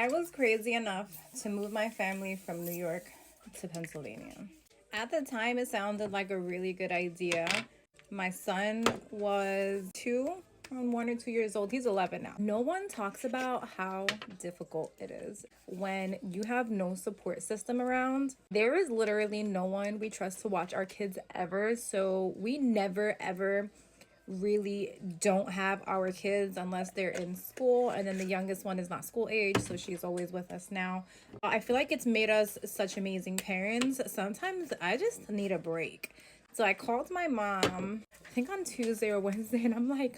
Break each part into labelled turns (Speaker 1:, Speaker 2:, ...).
Speaker 1: I was crazy enough to move my family from New York to Pennsylvania. At the time, it sounded like a really good idea. My son was around 1 or 2 years old. He's 11 now. No one talks about how difficult it is when you have no support system around. There is literally no one we trust to watch our kids ever. So we never, ever really don't have our kids unless they're in school, and then the youngest one is not school age, so she's always with us now. I feel like it's made us such amazing parents. Sometimes I just need a break. So I called my mom, I think on Tuesday or Wednesday, and I'm like,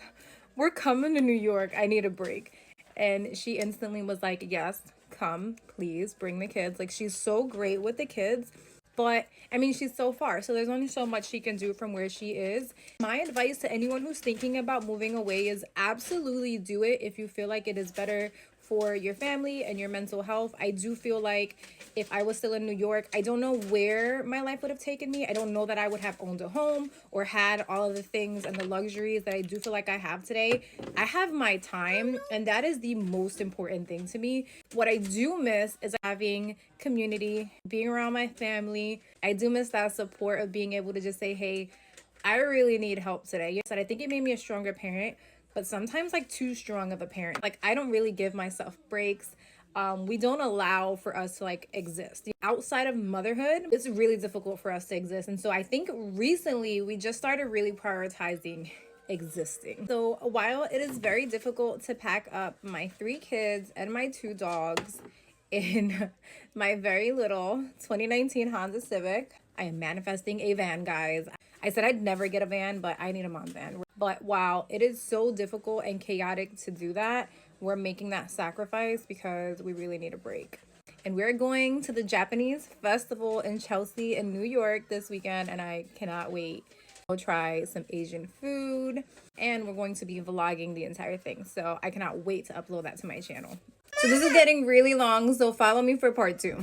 Speaker 1: we're coming to New York, I need a break. And she instantly was like, yes, come, please bring the kids. Like, she's so great with the kids. But I mean, she's so far, so there's only so much she can do from where she is. My advice to anyone who's thinking about moving away is absolutely do it if you feel like it is better for your family and your mental health. I do feel like if I was still in New York, I don't know where my life would have taken me. I don't know that I would have owned a home or had all of the things and the luxuries that I do feel like I have today. I have my time, and that is the most important thing to me. What I do miss is having community, being around my family. I do miss that support of being able to just say, hey, I really need help today. Yes, I think it made me a stronger parent, but sometimes like too strong of a parent. Like, I don't really give myself breaks. We don't allow for us to like exist. Outside of motherhood, it's really difficult for us to exist. And so I think recently we just started really prioritizing existing. So while it is very difficult to pack up my 3 kids and my 2 dogs in my very little 2019 Honda Civic, I am manifesting a van, guys. I said I'd never get a van, but I need a mom van. But wow, it is so difficult and chaotic to do that. We're making that sacrifice because we really need a break. And we're going to the Japanese festival in Chelsea in New York this weekend, and I cannot wait. We'll try some Asian food, and we're going to be vlogging the entire thing. So I cannot wait to upload that to my channel. So this is getting really long, so follow me for part 2.